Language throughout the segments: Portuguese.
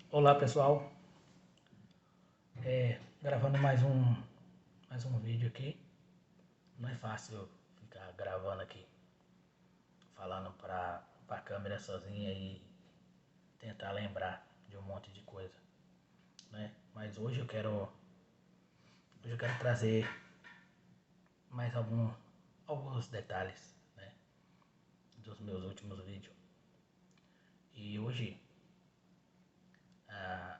Olá pessoal, gravando mais um vídeo aqui. Não é fácil ficar gravando aqui, falando pra câmera sozinha e tentar lembrar de um monte de coisa, né? Mas hoje eu quero trazer mais alguns detalhes, né, dos meus últimos vídeos. E hoje a,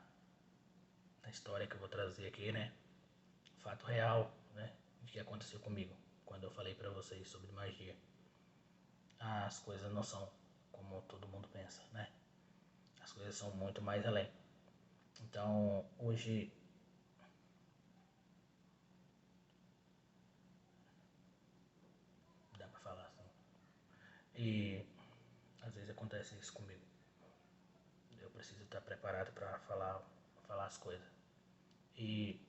a história que eu vou trazer aqui, né, fato real, né, de que aconteceu comigo quando eu falei pra vocês sobre magia. As coisas não são como todo mundo pensa, né? As coisas são muito mais além. Então, hoje dá pra falar assim. E às vezes acontece isso comigo. Eu preciso estar preparado para falar as coisas. E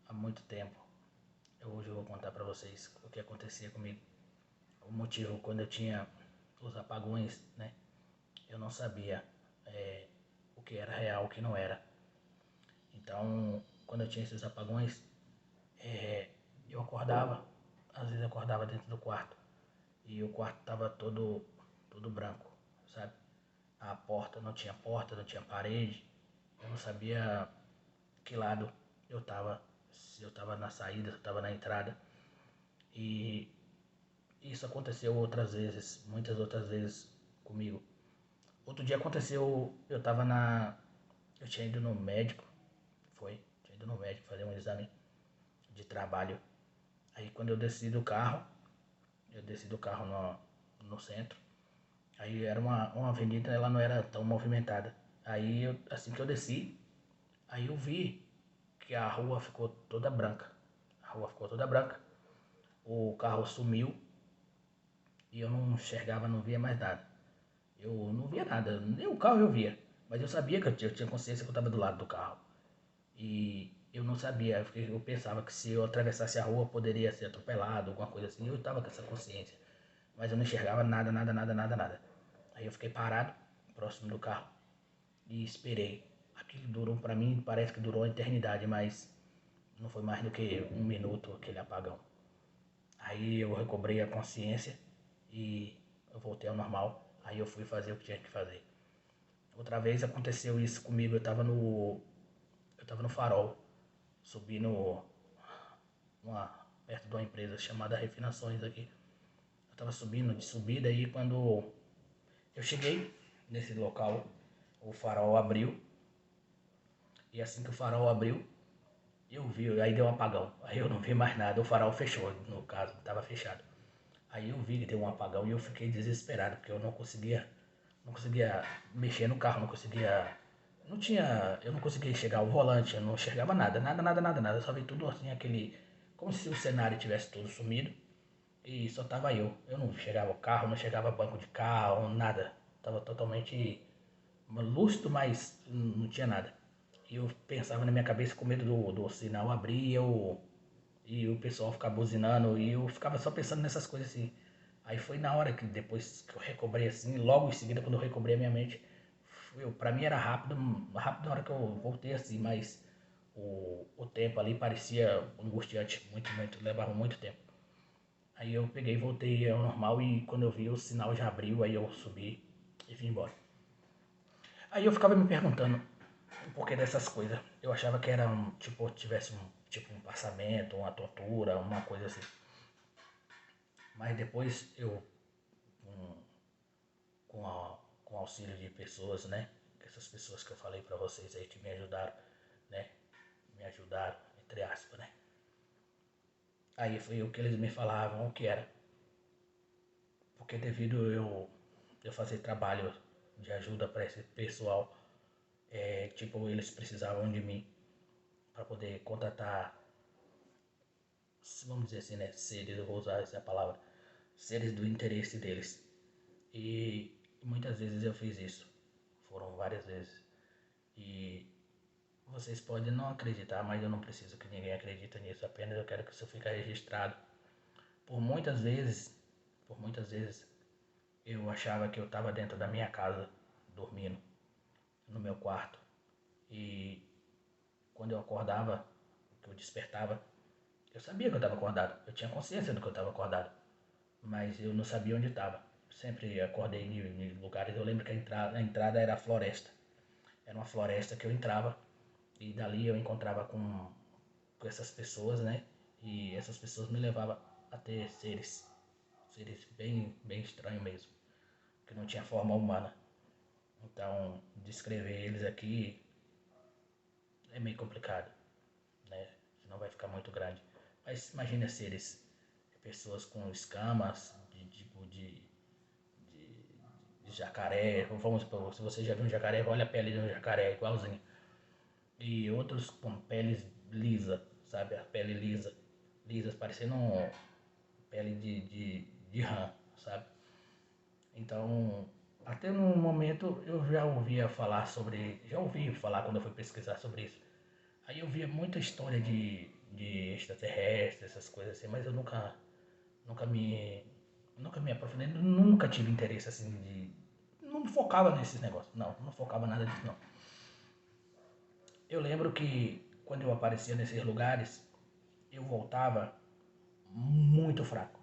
há muito tempo, hoje eu vou contar pra vocês o que acontecia comigo. O motivo quando eu tinha os apagões, né? Eu não sabia o que era real, o que não era. Então, quando eu tinha esses apagões, eu acordava, às vezes eu acordava dentro do quarto e o quarto tava todo branco, sabe? A porta, não tinha parede, eu não sabia que lado eu tava, se eu tava na saída, se eu tava na entrada. E isso aconteceu outras vezes, muitas outras vezes comigo. Outro dia aconteceu, eu tinha ido no médico, tinha ido no médico fazer um exame de trabalho. Aí quando eu desci do carro no centro. Aí era uma avenida, ela não era tão movimentada. Assim que eu desci, aí eu vi que a rua ficou toda branca. A rua ficou toda branca. O carro sumiu e eu não enxergava, não via mais nada. Eu não via nada, nem o carro eu via. Mas eu sabia que eu tinha consciência que eu estava do lado do carro. E eu não sabia, eu pensava que se eu atravessasse a rua poderia ser atropelado, alguma coisa assim. Eu estava com essa consciência. Mas eu não enxergava nada, nada, nada, nada, nada. Aí eu fiquei parado, próximo do carro, e esperei. Aquilo durou, pra mim, parece que durou uma eternidade, mas não foi mais do que um minuto aquele apagão. Aí eu recobrei a consciência e eu voltei ao normal. Aí eu fui fazer o que tinha que fazer. Outra vez aconteceu isso comigo, eu tava no farol, subi perto de uma empresa chamada Refinações aqui. Eu tava subindo de subida e quando eu cheguei nesse local, o farol abriu. E assim que o farol abriu, eu vi, aí deu um apagão. Aí eu não vi mais nada, o farol fechou, no caso, estava fechado. Aí eu vi que deu um apagão e eu fiquei desesperado, porque eu não conseguia mexer no carro, não conseguia, não tinha, eu não conseguia enxergar o volante, eu não enxergava nada, nada, nada, nada, nada. Eu só vi tudo assim, como se o cenário tivesse todo sumido e só tava eu. Eu não enxergava o carro, não enxergava banco de carro, nada. Tava totalmente lúcido, mas não tinha nada. E eu pensava na minha cabeça com medo do sinal abrir e o pessoal ficar buzinando. E eu ficava só pensando nessas coisas assim. Aí foi na hora que depois que eu recobrei assim, logo em seguida quando eu recobrei a minha mente, pra mim era rápido, rápido na hora que eu voltei assim, mas o tempo ali parecia angustiante, muito, muito, levava muito tempo. Aí eu peguei, voltei ao normal e quando eu vi o sinal já abriu, aí eu subi e vim embora. Aí eu ficava me perguntando o porquê dessas coisas. Eu achava que era tipo, tivesse um passamento, uma tortura, uma coisa assim. Mas depois eu, com, com auxílio de pessoas, né? Essas pessoas que eu falei pra vocês aí que me ajudaram, né? Me ajudaram, entre aspas, né? Aí foi o que eles me falavam o que era. Porque devido eu fazer trabalho de ajuda para esse pessoal, tipo, eles precisavam de mim para poder contratar, vamos dizer assim, né, seres, eu vou usar essa palavra, seres do interesse deles. E muitas vezes eu fiz isso, foram várias vezes. E vocês podem não acreditar, mas eu não preciso que ninguém acredite nisso, apenas eu quero que isso fique registrado. Por muitas vezes, por muitas vezes, eu achava que eu estava dentro da minha casa, dormindo no meu quarto. E quando eu acordava, que eu despertava, eu sabia que eu estava acordado. Eu tinha consciência do que eu estava acordado. Mas eu não sabia onde estava. Sempre acordei em lugares. Eu lembro que a entrada era a floresta. Era uma floresta que eu entrava. E dali eu encontrava com essas pessoas, né? E essas pessoas me levavam a ter seres bem, bem estranhos mesmo, que não tinha forma humana. Então, descrever eles aqui é meio complicado, né? Senão vai ficar muito grande. Mas imagina seres, pessoas com escamas, de jacaré. Vamos supor, se você já viu um jacaré, olha a pele de um jacaré, igualzinho. E outros com peles lisa, sabe? A pele lisa, lisas, parecendo pele de rã, sabe? Então, até no momento eu já ouvia falar sobre, já ouvi falar quando eu fui pesquisar sobre isso. Aí eu via muita história de extraterrestres, essas coisas assim, mas eu nunca me, nunca me aprofundei, nunca tive interesse assim não focava nesses negócios, não focava nada disso não. Eu lembro que quando eu aparecia nesses lugares, eu voltava muito fraco.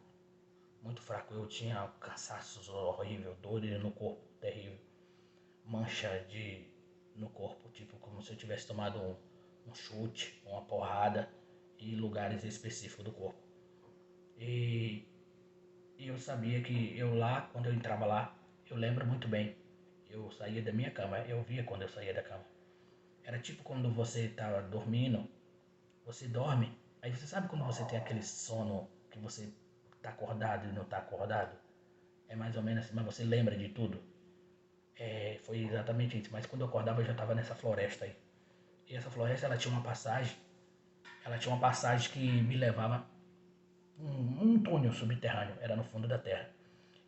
Muito fraco. Eu tinha um cansaço horrível, dor no corpo, terrível. Mancha no corpo, tipo como se eu tivesse tomado um chute, uma porrada em lugares específicos do corpo. E eu sabia que eu lá, quando eu entrava lá, eu lembro muito bem. Eu saía da minha cama, eu via quando eu saía da cama. Era tipo quando você estava dormindo, você dorme, aí você sabe quando você tem aquele sono que você tá acordado e não tá acordado? É mais ou menos assim, mas você lembra de tudo? Foi exatamente isso, mas quando eu acordava eu já estava nessa floresta aí. E essa floresta ela tinha uma passagem que me levava um túnel subterrâneo, era no fundo da terra.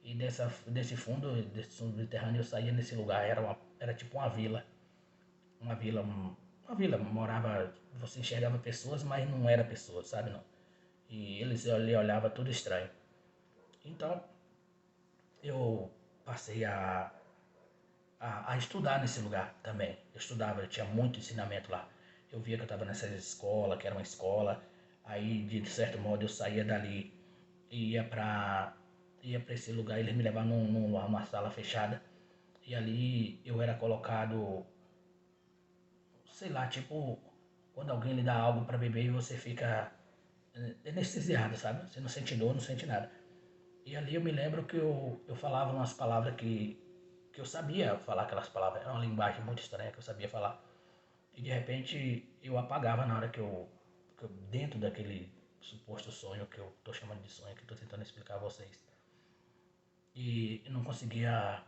E desse fundo, desse subterrâneo eu saía nesse lugar, era tipo uma vila, uma vila, morava, você enxergava pessoas, mas não era pessoas, sabe não? E eles ali olhavam tudo estranho. Então eu passei a estudar nesse lugar também. Eu estudava, eu tinha muito ensinamento lá. Eu via que eu estava nessa escola, que era uma escola. Aí, de certo modo, eu saía dali e ia para esse lugar. Eles me levavam numa sala fechada. E ali eu era colocado, sei lá, tipo, quando alguém lhe dá algo para beber e você fica anestesiado, sabe? Você não sente dor, não sente nada. E ali eu me lembro que eu falava umas palavras que eu sabia falar aquelas palavras. Era uma linguagem muito estranha que eu sabia falar. E de repente eu apagava na hora que eu dentro daquele suposto sonho que eu tô chamando de sonho, que eu tô tentando explicar a vocês. E eu não conseguia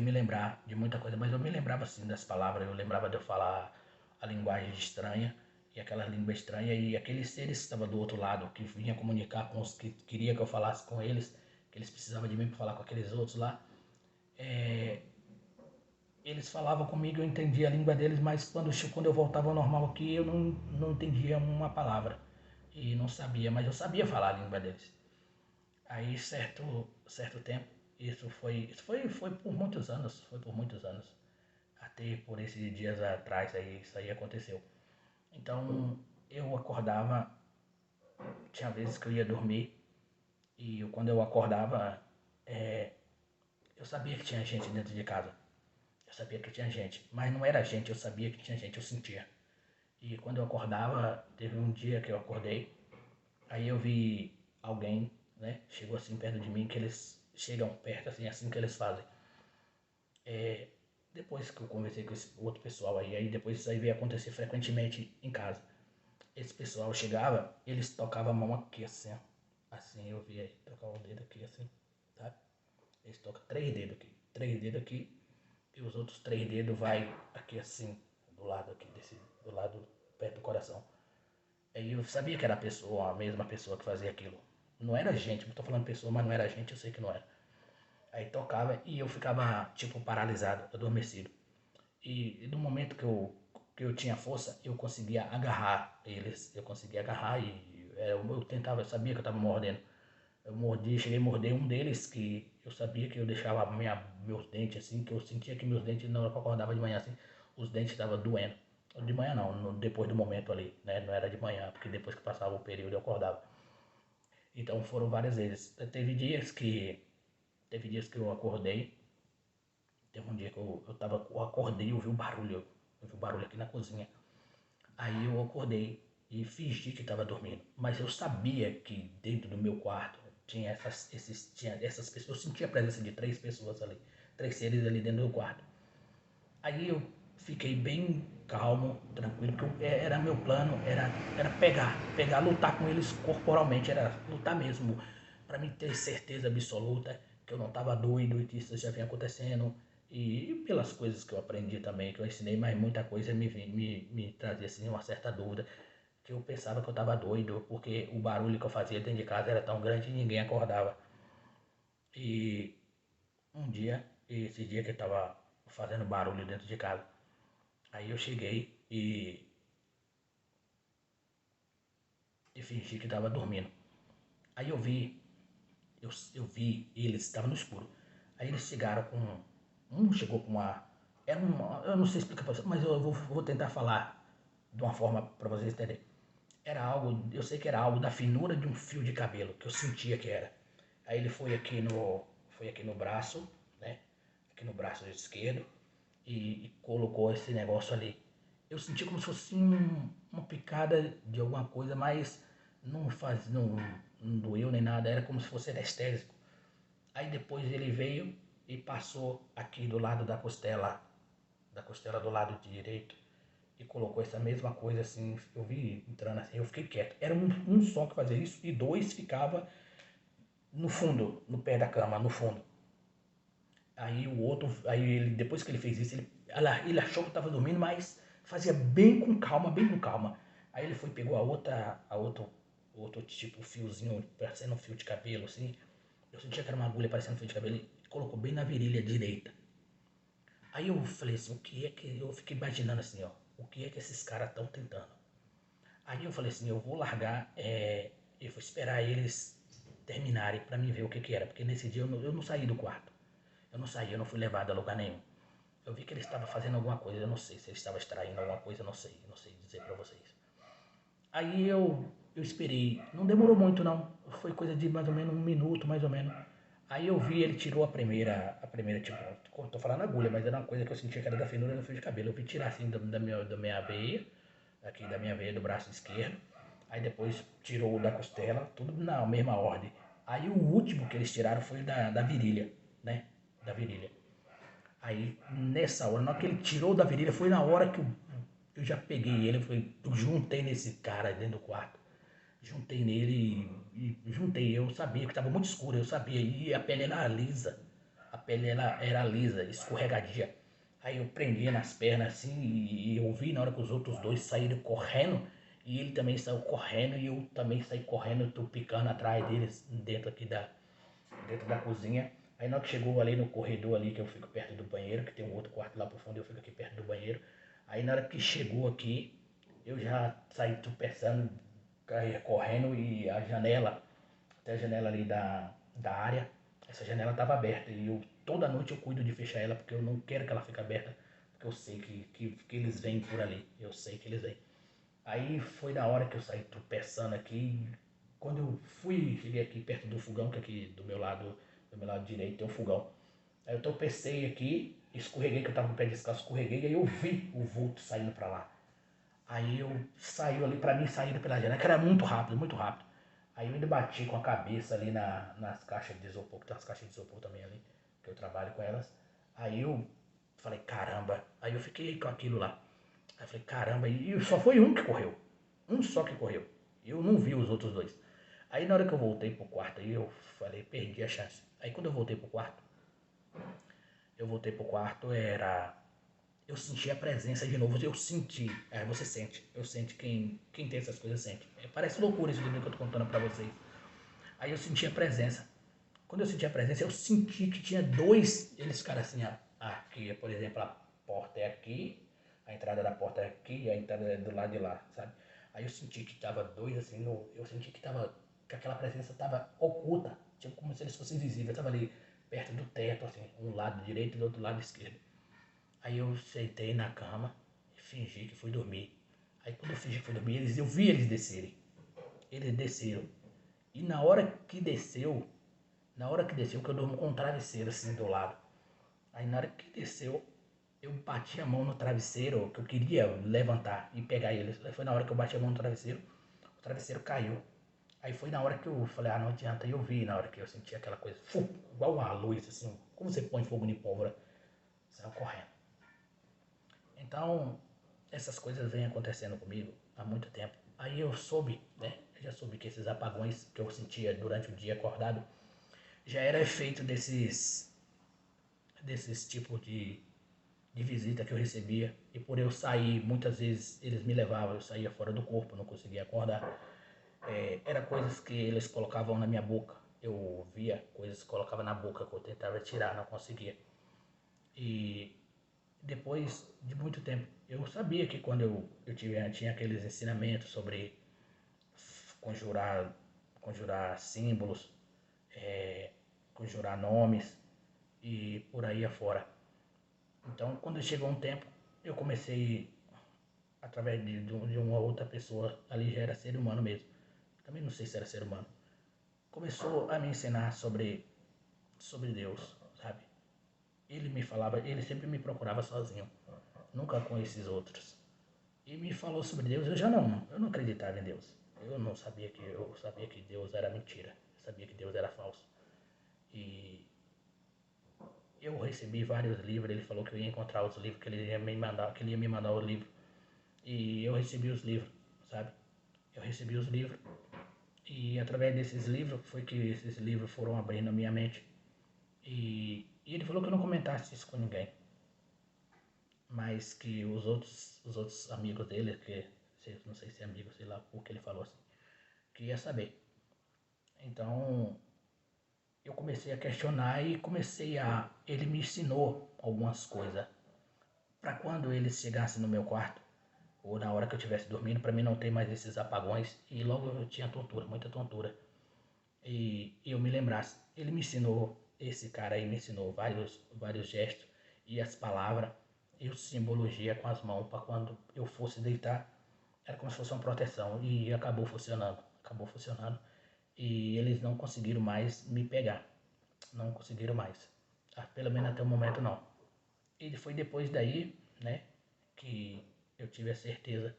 me lembrar de muita coisa, mas eu me lembrava assim das palavras, eu lembrava de eu falar a linguagem estranha, e aquela língua estranha, e aqueles seres que estavam do outro lado, que vinha comunicar com os que queria que eu falasse com eles, que eles precisavam de mim para falar com aqueles outros lá, eles falavam comigo, eu entendia a língua deles, mas quando eu voltava ao normal aqui, eu não entendia uma palavra. E não sabia, mas eu sabia falar a língua deles. Aí, certo tempo, foi por muitos anos, até por esses dias atrás, aí, isso aí aconteceu. Então, eu acordava, tinha vezes que eu ia dormir, e quando eu acordava, eu sabia que tinha gente dentro de casa. Eu sabia que tinha gente, mas não era gente, eu sabia que tinha gente, eu sentia. E quando eu acordava, teve um dia que eu acordei, aí eu vi alguém, né, chegou assim perto de mim, que eles chegam perto assim que eles fazem. Depois que eu conversei com esse outro pessoal aí depois isso aí veio acontecer frequentemente em casa. Esse pessoal chegava, eles tocavam a mão aqui assim, ó. Assim eu via aí, tocar o dedo aqui assim, sabe? Eles tocam 3 dedos aqui, e os outros 3 dedos vai aqui assim, do lado aqui, do lado perto do coração. Aí eu sabia que era a mesma pessoa que fazia aquilo. Não era gente, não tô falando pessoa, mas não era gente, eu sei que não era. Aí tocava e eu ficava tipo paralisado, adormecido. E no momento que eu tinha força, eu conseguia agarrar eles. Eu conseguia agarrar e eu tentava, eu sabia que eu tava mordendo. Eu mordi, cheguei a morder um deles, que eu sabia que eu deixava meus dentes assim, que eu sentia que meus dentes, na hora que eu acordava de manhã assim, os dentes estavam doendo. De manhã não, depois do momento ali, né? Não era de manhã, porque depois que passava o período eu acordava. Então foram várias vezes. Teve dias que eu acordei. Teve um dia que eu acordei e eu vi um barulho. Eu vi um barulho aqui na cozinha. Aí eu acordei e fingi que estava dormindo. Mas eu sabia que dentro do meu quarto tinha essas pessoas. Eu sentia a presença de 3 pessoas ali. 3 seres ali dentro do quarto. Aí eu fiquei bem calmo, tranquilo, porque era meu plano, era pegar, lutar com eles corporalmente, era lutar mesmo, para mim ter certeza absoluta que eu não estava doido e que isso já vinha acontecendo. E pelas coisas que eu aprendi também, que eu ensinei, mas muita coisa me trazia assim, uma certa dúvida, que eu pensava que eu estava doido, porque o barulho que eu fazia dentro de casa era tão grande e ninguém acordava. E esse dia que eu estava fazendo barulho dentro de casa, aí eu cheguei e fingi que estava dormindo. Aí eu vi eles, estavam no escuro. Aí eles chegaram com. Um chegou com uma. Era uma. Eu não sei explicar pra você, mas eu vou tentar falar de uma forma para vocês entenderem. Era algo, eu sei que era algo da finura de um fio de cabelo, que eu sentia que era. Aí ele foi aqui no braço, né? Aqui no braço esquerdo e colocou esse negócio ali. Eu senti como se fosse uma picada de alguma coisa, mas não doeu nem nada, era como se fosse anestésico. Aí depois ele veio e passou aqui do lado da costela do lado direito, e colocou essa mesma coisa assim. Eu vi entrando assim, eu fiquei quieto. Era um só que fazia isso e 2 ficava no fundo, no pé da cama, no fundo. Aí o outro, aí ele, depois que ele fez isso, ele achou que estava dormindo, mas fazia bem com calma, bem com calma. Aí ele foi pegou outro tipo fiozinho, parecendo um fio de cabelo, assim. Eu sentia que era uma agulha parecendo um fio de cabelo e colocou bem na virilha direita. Aí eu falei assim, o que é que eu fiquei imaginando assim, ó, o que é que esses caras estão tentando? Aí eu falei assim, eu vou largar, eu vou esperar eles terminarem para mim ver o que que era, porque nesse dia eu não saí do quarto. Eu não saí, eu não fui levado a lugar nenhum. Eu vi que ele estava fazendo alguma coisa, eu não sei se ele estava extraindo alguma coisa, eu não sei dizer pra vocês. Aí eu esperei, não demorou muito não, foi coisa de mais ou menos 1 minuto, mais ou menos. Aí eu vi, ele tirou a primeira tipo, tô falando agulha, mas era uma coisa que eu sentia que era da finura do fio de cabelo. Eu vi tirar assim da minha veia, aqui da minha veia do braço esquerdo. Aí depois tirou o da costela, tudo na mesma ordem. Aí o último que eles tiraram foi da virilha, né? Da virilha. Aí, nessa hora, na hora que ele tirou da virilha, foi na hora que eu já peguei ele, eu juntei nesse cara dentro do quarto. Juntei nele e juntei. Eu sabia que estava muito escuro, eu sabia. E a pele era lisa. A pele era lisa, escorregadia. Aí eu prendia nas pernas assim e eu vi na hora que os outros 2 saíram correndo. E ele também saiu correndo e eu também saí correndo, tô picando atrás deles dentro da cozinha. Aí na hora que chegou ali no corredor ali, que eu fico perto do banheiro, que tem um outro quarto lá pro fundo, eu fico aqui perto do banheiro. Aí na hora que chegou aqui, eu já saí tropeçando, correndo e até a janela ali da área, essa janela estava aberta e toda noite eu cuido de fechar ela porque eu não quero que ela fique aberta, porque eu sei que eles vêm por ali, eu sei que eles vêm. Aí foi na hora que eu saí tropeçando aqui. Quando eu cheguei aqui perto do fogão, que aqui do meu lado direito tem um fogão. Aí eu tropecei aqui, escorreguei, que eu tava com o pé descalço, escorreguei, aí eu vi o vulto saindo pra lá. Aí eu saiu ali, pra mim saindo pela janela, que era muito rápido, muito rápido. Aí eu ainda bati com a cabeça ali nas caixas de isopor, que tem umas caixas de isopor também ali, que eu trabalho com elas. Aí eu falei, caramba, aí eu fiquei com aquilo lá. Aí eu falei, caramba, e só foi um que correu. Um só que correu. Eu não vi os outros 2. Aí na hora que eu voltei pro quarto, aí eu falei, perdi a chance. Aí quando eu voltei pro quarto, eu senti a presença de novo, eu senti, você sente, eu senti, quem tem essas coisas sente. Parece loucura isso que eu tô contando pra vocês. Aí eu senti a presença. Quando eu senti a presença, eu senti que tinha 2, eles ficaram assim, aqui, por exemplo, a porta é aqui, a entrada da porta é aqui e a entrada é do lado de lá, sabe? Aí eu senti que tava 2 assim, eu senti que aquela presença tava oculta, tipo como se eles fossem invisíveis, tava ali perto do teto, assim, um lado direito e do outro lado esquerdo. Aí eu sentei na cama e fingi que fui dormir. Aí quando eu fingi que fui dormir, eu vi eles descerem. Eles desceram. E na hora que desceu, que eu durmo com um travesseiro assim do lado. Aí na hora que desceu, eu bati a mão no travesseiro, que eu queria levantar e pegar eles. Aí foi na hora que eu bati a mão no travesseiro, o travesseiro caiu. Aí foi na hora que eu falei, não adianta. Aí eu vi na hora que eu senti aquela coisa, igual uma luz, assim, como você põe fogo em pólvora, saiu correndo. Então, essas coisas vêm acontecendo comigo há muito tempo. Aí eu soube, né? Eu já soube que esses apagões que eu sentia durante o dia acordado já era efeito desses tipos de visita que eu recebia. E por eu sair, muitas vezes eles me levavam, eu saía fora do corpo, não conseguia acordar. Era coisas que eles colocavam na minha boca. Eu via coisas que colocavam na boca que eu tentava tirar, não conseguia. E depois de muito tempo, eu sabia que quando eu tinha aqueles ensinamentos sobre conjurar, conjurar símbolos, é, conjurar nomes e por aí afora. Então, quando chegou um tempo, eu comecei, através de uma outra pessoa, ali já era ser humano mesmo, também não sei se era ser humano, começou a me ensinar sobre Deus, sabe? Ele me falava, ele sempre me procurava sozinho, nunca com esses outros. E me falou sobre Deus, eu não acreditava em Deus. Eu sabia que Deus era mentira, eu sabia que Deus era falso. E eu recebi vários livros, ele falou que eu ia encontrar os livros, que ele ia me mandar, que ele ia me mandar o livro. E eu recebi os livros, sabe? Eu recebi os livros e através desses livros foi que esses livros foram abrindo a minha mente. E ele falou que eu não comentasse isso com ninguém, mas que os outros amigos dele, que não sei se é amigo, sei lá o que ele falou assim, que ia saber. Então eu comecei a questionar e ele me ensinou algumas coisas para quando eles chegassem no meu quarto ou na hora que eu estivesse dormindo, para mim não ter mais esses apagões. E logo eu tinha tontura, muita tontura. E eu me lembrasse, ele me ensinou, esse cara aí me ensinou vários gestos e as palavras e o simbologia com as mãos para quando eu fosse deitar, era como se fosse uma proteção e acabou funcionando e eles não conseguiram mais me pegar, não conseguiram mais, pelo menos até o momento não. E foi depois daí, né, que eu tive a certeza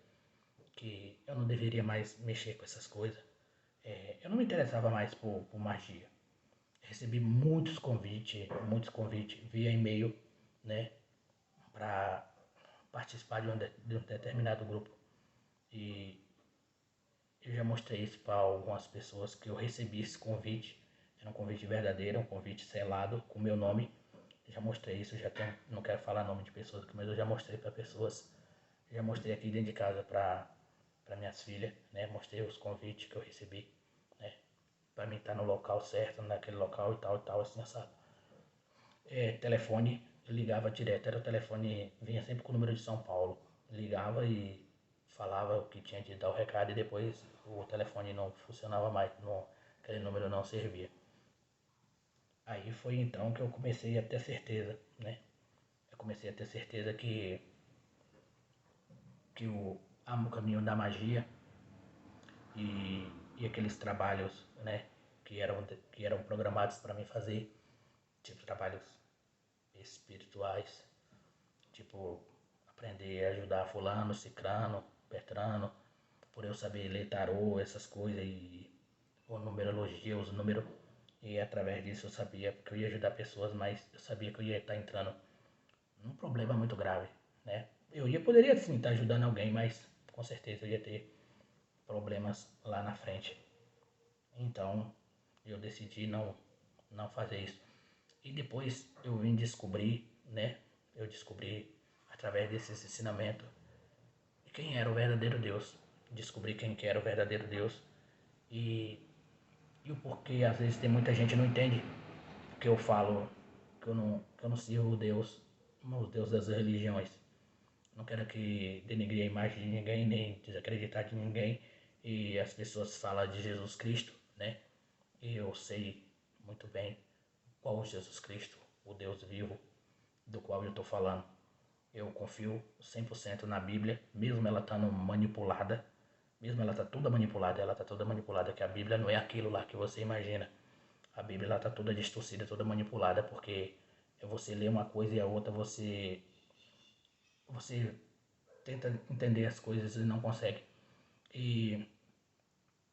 que eu não deveria mais mexer com essas coisas. Eu não me interessava mais por magia. Recebi muitos convites via e-mail, né, para participar de um determinado grupo. E eu já mostrei isso para algumas pessoas que eu recebi esse convite. Era um convite verdadeiro, um convite selado com meu nome. Já mostrei isso, não quero falar nome de pessoas, mas eu já mostrei para pessoas. Já mostrei aqui dentro de casa para minhas filhas, né? Mostrei os convites que eu recebi, né? Para mim estar no local certo, naquele local e tal, assim, assado. Telefone, eu ligava direto, era o telefone, vinha sempre com o número de São Paulo. Ligava e falava o que tinha de dar o recado e depois o telefone não funcionava mais, aquele número não servia. Aí foi então que eu comecei a ter certeza, né? Eu comecei a ter certeza que o caminho da magia e aqueles trabalhos, né, que eram programados para mim fazer, tipo trabalhos espirituais, tipo aprender a ajudar fulano, cicrano, bertrano, por eu saber ler tarô, essas coisas e ou numerologia, os números. E através disso eu sabia que eu ia ajudar pessoas, mas eu sabia que eu ia estar entrando num problema muito grave, né? Poderia sim estar ajudando alguém, mas com certeza eu ia ter problemas lá na frente. Então eu decidi não fazer isso. E depois eu vim descobrir, né? Eu descobri através desses ensinamentos quem era o verdadeiro Deus. Descobri quem que era o verdadeiro Deus e, e o porquê às vezes tem muita gente que não entende que eu falo que eu não sirvo o Deus das religiões. Não quero que denigre a imagem de ninguém, nem desacreditar de ninguém. E as pessoas falam de Jesus Cristo, né? E eu sei muito bem qual Jesus Cristo, o Deus vivo, do qual eu estou falando. Eu confio 100% na Bíblia, mesmo ela estando manipulada, mesmo ela tá toda manipulada, que a Bíblia não é aquilo lá que você imagina. A Bíblia ela tá toda distorcida, toda manipulada, porque você lê uma coisa e a outra você tenta entender as coisas e não consegue. E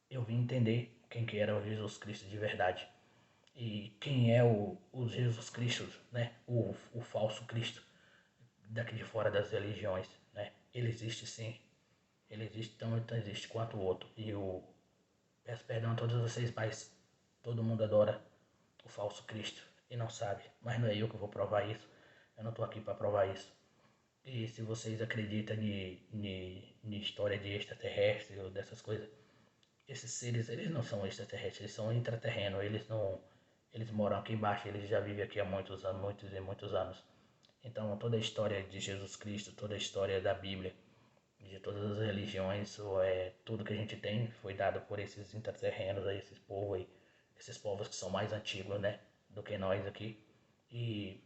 eu vim entender quem que era o Jesus Cristo de verdade. E quem é o Jesus Cristo, né? O falso Cristo daqui de fora das religiões, né? Ele existe sim. Ele existe tanto existe quanto o outro. E eu peço perdão a todos vocês, mas todo mundo adora o falso Cristo e não sabe. Mas não é eu que vou provar isso. Eu não estou aqui para provar isso. E se vocês acreditam em história de extraterrestre ou dessas coisas, esses seres, eles não são extraterrestres, eles são intraterrenos, eles moram aqui embaixo, eles já vivem aqui há muitos anos, muitos e muitos anos. Então toda a história de Jesus Cristo, toda a história da Bíblia, de todas as religiões, tudo que a gente tem foi dado por esses intraterrenos, aí, esses povos aí, esses povos que são mais antigos, né, do que nós aqui. E,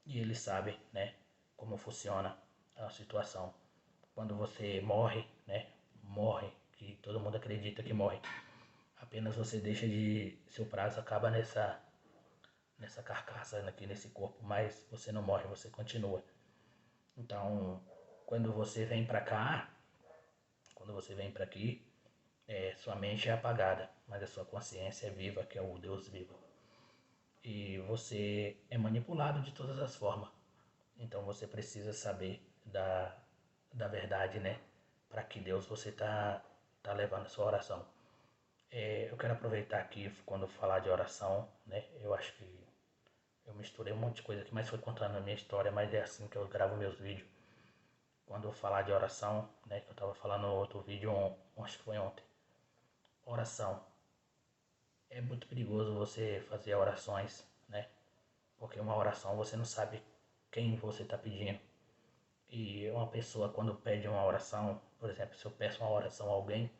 e eles sabem, né, como funciona a situação. Quando você morre, né, morre, que todo mundo acredita que morre. Apenas você deixa de... seu prazo acaba nessa carcaça aqui, nesse corpo, mas você não morre, você continua. Então, quando você vem pra cá, quando você vem pra aqui, sua mente é apagada, mas a sua consciência é viva, que é o Deus vivo. E você é manipulado de todas as formas. Então você precisa saber da verdade, né? Para que Deus você tá levando a sua oração. Eu quero aproveitar aqui quando falar de oração, né? Eu acho que eu misturei um monte de coisa aqui, mas foi contando a minha história, mas é assim que eu gravo meus vídeos. Quando eu falar de oração, né? Que eu tava falando no outro vídeo, acho que foi ontem. Oração. É muito perigoso você fazer orações, né? Porque uma oração você não sabe quem você está pedindo. E uma pessoa quando pede uma oração, por exemplo, se eu peço uma oração a alguém,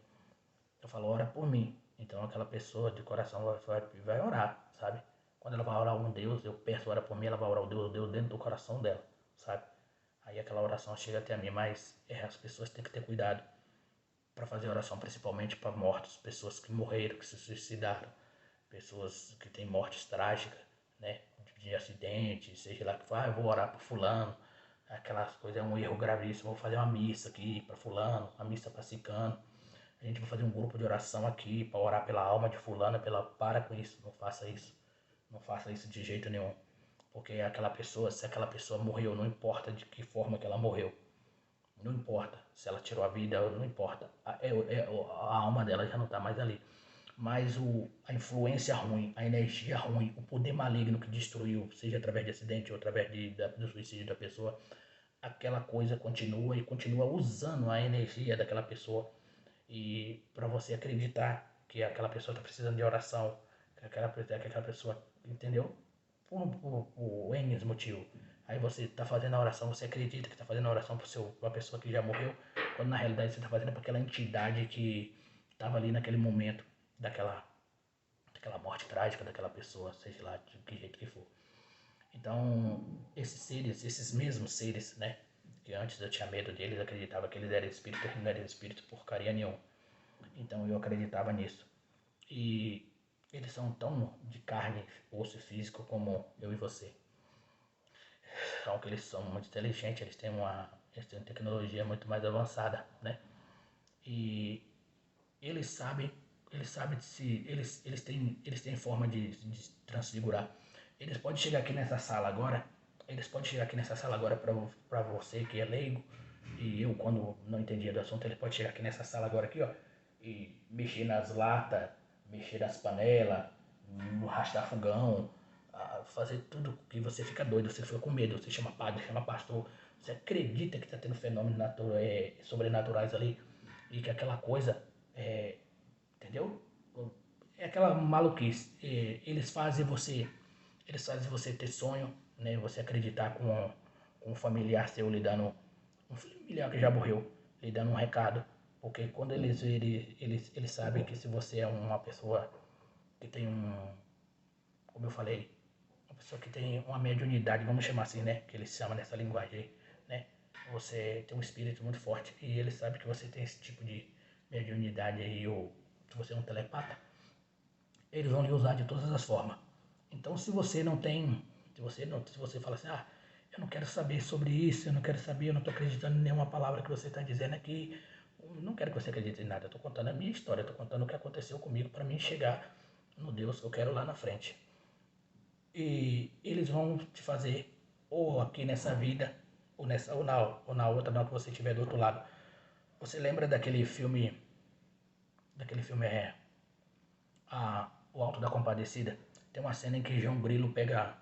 eu falo, ora por mim. Então aquela pessoa de coração vai orar, sabe? Quando ela vai orar um Deus, eu peço ora por mim, ela vai orar o Deus dentro do coração dela, sabe? Aí aquela oração chega até a mim, mas as pessoas têm que ter cuidado para fazer oração, principalmente para mortos, pessoas que morreram, que se suicidaram, pessoas que têm mortes trágicas, né? De acidente, seja lá que for, eu vou orar por fulano, aquelas coisas é um erro gravíssimo, vou fazer uma missa aqui para fulano, uma missa para cicano, a gente vai fazer um grupo de oração aqui para orar pela alma de fulano, para com isso, não faça isso de jeito nenhum, porque aquela pessoa, se aquela pessoa morreu, não importa de que forma que ela morreu, não importa se ela tirou a vida, não importa, a alma dela já não está mais ali. Mas a influência ruim, a energia ruim, o poder maligno que destruiu, seja através de acidente ou através do suicídio da pessoa, aquela coisa continua e continua usando a energia daquela pessoa. E para você acreditar que aquela pessoa está precisando de oração, que aquela pessoa, entendeu? Por N motivo. Aí você está fazendo a oração, você acredita que está fazendo a oração para uma pessoa que já morreu, quando na realidade você está fazendo para aquela entidade que estava ali naquele momento daquela morte trágica daquela pessoa, seja lá de que jeito que for. Então, esses mesmos seres, né, que antes eu tinha medo deles, acreditava que eles eram espírito, não eram espírito porcaria nenhuma. Então eu acreditava nisso. E eles são tão de carne, osso e físico como eu e você. Só que eles são muito inteligentes, eles têm uma tecnologia muito mais avançada, né? E eles sabem se eles têm forma de transfigurar. Eles podem chegar aqui nessa sala agora, para você que é leigo, e eu quando não entendia do assunto, ele pode chegar aqui nessa sala agora aqui, ó, e mexer nas latas, mexer nas panelas, arrastar fogão, fazer tudo que você fica doido, você fica com medo, você chama padre, chama pastor, você acredita que está tendo fenômenos sobrenaturais ali e que aquela coisa entendeu? É aquela maluquice. Eles fazem você ter sonho, né? Você acreditar com um familiar seu lhe dando, um familiar que já morreu, lhe dando um recado. Porque quando eles sabem que se você é uma pessoa que tem como eu falei, uma pessoa que tem uma mediunidade, vamos chamar assim, né? Que eles chamam nessa linguagem aí, né? Você tem um espírito muito forte e ele sabe que você tem esse tipo de mediunidade aí, ou se você é um telepata, eles vão lhe usar de todas as formas. Então, se você não tem, se você fala assim, eu não quero saber sobre isso, eu não quero saber, eu não estou acreditando em nenhuma palavra que você está dizendo aqui, eu não quero que você acredite em nada, eu estou contando a minha história, estou contando o que aconteceu comigo para mim chegar no Deus que eu quero lá na frente. E eles vão te fazer, ou aqui nessa vida, ou na outra, na hora que você estiver do outro lado. Você lembra daquele filme O Alto da Compadecida? Tem uma cena em que João Grilo quer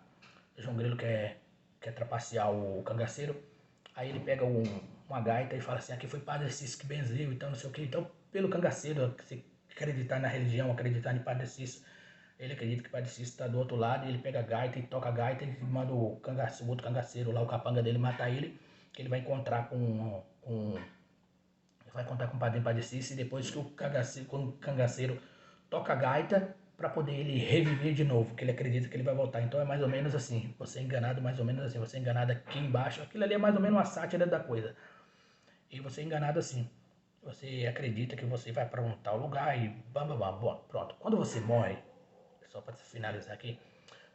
trapacear o cangaceiro, aí ele pega uma gaita e fala assim, aqui foi Padre Cícero que benzeu, então não sei o que. Então, pelo cangaceiro, se acreditar na religião, acreditar em Padre Cícero, ele acredita que o Padre Cícero está do outro lado, e ele pega a gaita e toca a gaita e manda o outro cangaceiro lá, o capanga dele, matar ele, que ele vai encontrar vai contar com o Padre Cícero, e depois que o cangaceiro toca a gaita para poder ele reviver de novo, que ele acredita que ele vai voltar. Então é mais ou menos assim, você é enganado mais ou menos assim, você é enganado aqui embaixo, aquilo ali é mais ou menos uma sátira da coisa. E você é enganado assim, você acredita que você vai para um tal lugar e bam, bam, bam, bom, pronto. Quando você morre, só para finalizar aqui,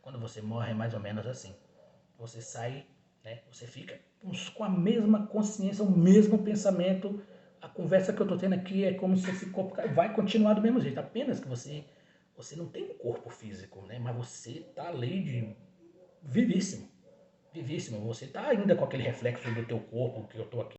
quando você morre é mais ou menos assim. Você sai, né? Você fica com a mesma consciência, o mesmo pensamento. A conversa que eu estou tendo aqui é como se esse corpo vai continuar do mesmo jeito, apenas que você não tem um corpo físico, né? Mas você está ali de vivíssimo, vivíssimo. Você está ainda com aquele reflexo do teu corpo que eu estou aqui.